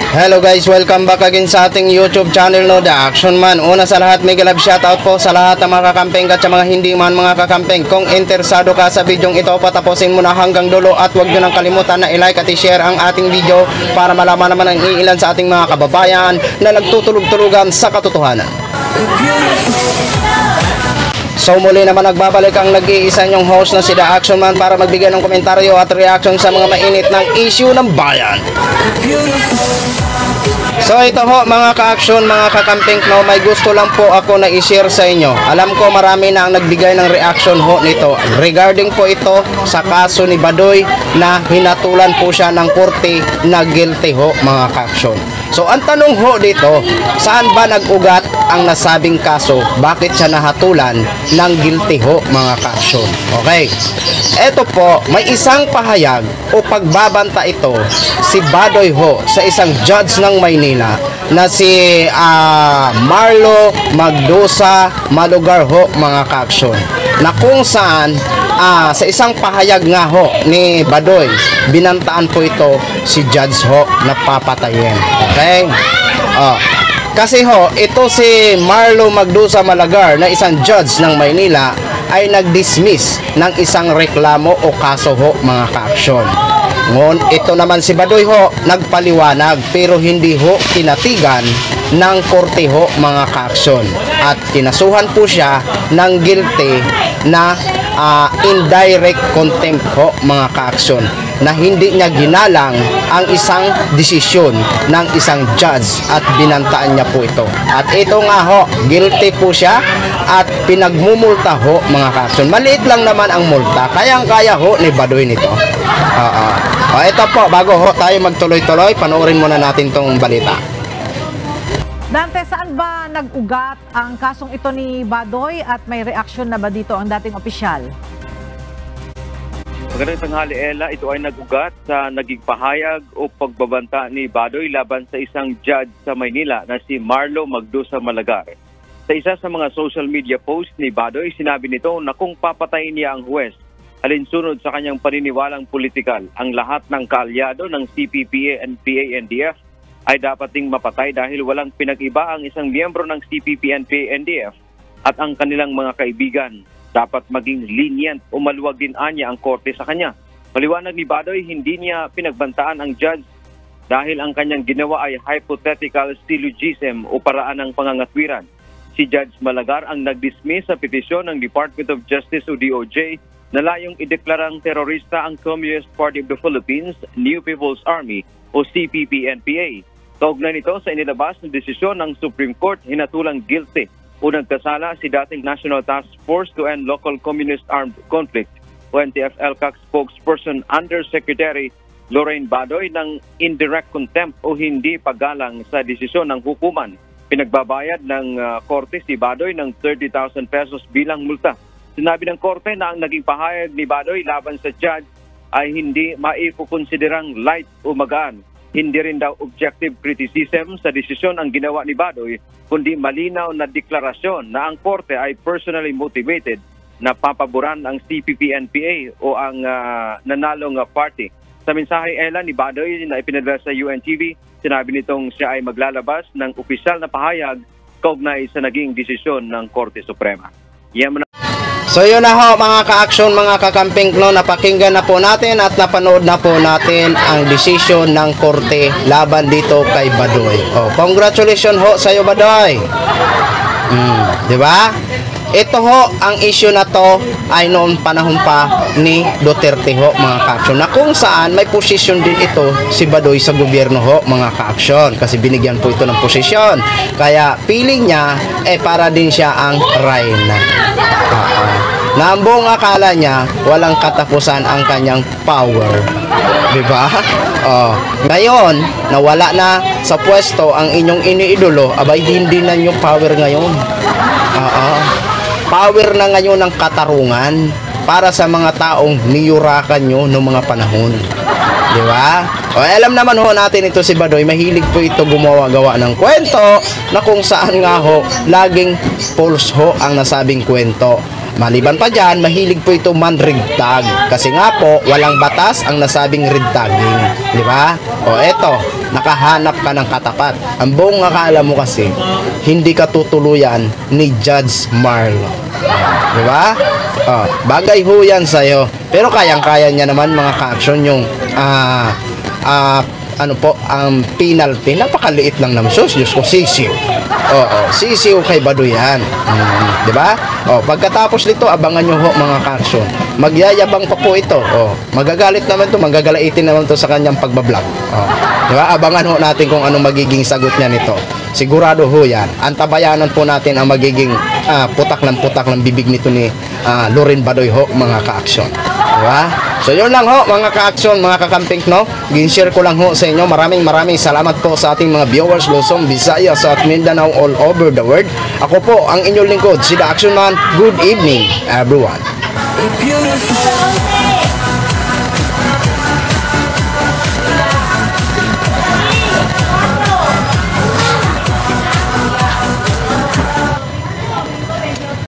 Hello guys, welcome back again sa ating YouTube channel, no, The Action Man. Una sa lahat, mega love shoutout po sa lahat ng mga kakampeng at sa mga hindi man mga kakampeng. Kung interesado ka sa videong ito, patapusin mo na hanggang dulo at huwag nyo nang kalimutan na i-like at i-share ang ating video para malaman naman ang iilan sa ating mga kababayan na nagtutulog-tulugan sa katotohanan. So muli naman nagbabalik ang nag-iisa nyong host na si The Action Man para magbigay ng komentaryo at reaction sa mga mainit ng issue ng bayan. So ito ho mga ka-action, mga kakamping, no, may gusto lang po ako na i-share sa inyo. Alam ko marami na ang nagbigay ng reaction ho nito. Regarding po ito sa kaso ni Badoy na hinatulan po siya ng korte na guilty ho mga ka-action. So ang tanong ho dito, saan ba nag-ugat ang nasabing kaso? Bakit siya nahatulan ng guilty ho mga ka-action? Okay, eto po, may isang pahayag o pagbabanta ito si Badoy ho sa isang judge ng Maynila na si Marlo Magdusa Malugar ho mga ka-action, na kung saan sa isang pahayag nga ho ni Badoy, binantaan po ito si judge ho na papatayin. Okay? Kasi ho, ito si Marlo Magdusa Malagar na isang judge ng Maynila ay nag-dismiss ng isang reklamo o kaso ho mga ka-action. Ngon, ito naman si Badoy ho, nagpaliwanag pero hindi ho tinatigan ng korte ho mga ka-action. At kinasuhan po siya ng guilty na indirect contempt ho mga ka-action, na hindi niya ginalang ang isang desisyon ng isang judge at binantaan niya po ito. At ito nga ho, guilty po siya at pinagmumulta ho mga ka-action. Maliit lang naman ang multa, kayang-kaya ho ni Badoy nito. Ito po, bago ho tayo magtuloy-tuloy, panoorin muna natin tong balita. Dante, saan ba nag-ugat ang kasong ito ni Badoy at may reaksyon na ba dito ang dating opisyal? Magandang tanghali, Ella. Ito ay nag-ugat sa naging pahayag o pagbabanta ni Badoy laban sa isang judge sa Maynila na si Marlo Magdusa Malagar. Sa isa sa mga social media post ni Badoy, sinabi nito na kung papatayin niya ang huwes, alinsunod sa kanyang paniniwalang politikal, ang lahat ng kaalyado ng CPP, NPA, NDF ay dapat ding mapatay dahil walang pinag-iba ang isang miyembro ng CPP, NPA, NDF at ang kanilang mga kaibigan. Dapat maging lenient o maluwag din anya ang korte sa kanya. Maliwanag ni Badoy, hindi niya pinagbantaan ang judge dahil ang kanyang ginawa ay hypothetical syllogism o paraan ng pangangatwiran. Si Judge Malagar ang nag-dismiss sa petisyon ng Department of Justice o DOJ na layong ideklarang terorista ang Communist Party of the Philippines, New People's Army o CPP-NPA. Kaugnay nito sa inilabas na desisyon ng Supreme Court, hinatulang guilty o nagkasala si dating National Task Force to End Local Communist Armed Conflict o NTF-ELCAC spokesperson Undersecretary Lorraine Badoy ng indirect contempt o hindi paggalang sa desisyon ng hukuman. Pinagbabayad ng korte si Badoy ng 30,000 pesos bilang multa. Sinabi ng korte na ang naging pahayag ni Badoy laban sa judge ay hindi maipukonsiderang light o magaan. Hindi rin daw objective criticism sa desisyon ang ginawa ni Badoy, kundi malinaw na deklarasyon na ang korte ay personally motivated na papaboran ang CPP-NPA o ang nanalong party. Sa mensahe, Ella, ni Badoy na ipinadala sa UNTV, sinabi nitong siya ay maglalabas ng opisyal na pahayag kaugnay sa naging desisyon ng Korte Suprema. So yun na ho mga ka-action, mga kakamping, no, napakinggan na po natin at napanood na po natin ang desisyon ng korte laban dito kay Badoy. Congratulations ho sa iyo, Badoy. Di ba? Ito ho, ang issue na to ay noong panahon pa ni Duterte ho mga ka-action, na kung saan may posisyon din ito si Badoy sa gobyerno ho mga ka-action, kasi binigyan po ito ng posisyon. Kaya feeling niya para din siya ang Reyna. Na ang buong akala niya walang katapusan ang kanyang power, diba? Ngayon nawala na sa pwesto ang inyong iniidolo, abay hindi na yung power ngayon. Power na ngayon ng katarungan para sa mga taong niyurakan nyo noong mga panahon, diba? Alam naman ho natin ito si Badoy, mahilig po ito gumawa-gawa ng kwento na kung saan nga ho laging false ho ang nasabing kwento. Maliban pa dyan, mahilig po ito man-red-tag. Kasi nga po, walang batas ang nasabing red-tagging. Di ba? O eto, nakahanap ka ng katapat. Ang buong akala mo kasi, hindi ka tutuluyan ni Judge Marlo. Di ba? Bagay ho yan sa'yo. Pero kayang-kaya niya naman mga ka-action yung ano po, ang penalty, napakaliit lang naman. Diyos ko, sisiw. Sisiw kay Badoy yan. Di ba? Pagkatapos nito, abangan nyo ho mga ka-action. Magyayabang pa po ito. Magagalit naman to, magagalaitin naman to sa kanyang pagbablog. Di ba? Abangan ho natin kung anong magiging sagot niya nito. Sigurado ho yan. Antabayanan po natin ang magiging putak ng bibig nito ni Loren Badoy ho mga ka-action. Diba? So yun lang ho mga ka-action, mga kakamping no. Gin-share ko lang ho sa inyo. Maraming salamat po sa ating mga viewers Luzon, Visayas at Mindanao all over the world. Ako po ang inyong lingkod, si The Action Man. Good evening everyone. Beautiful.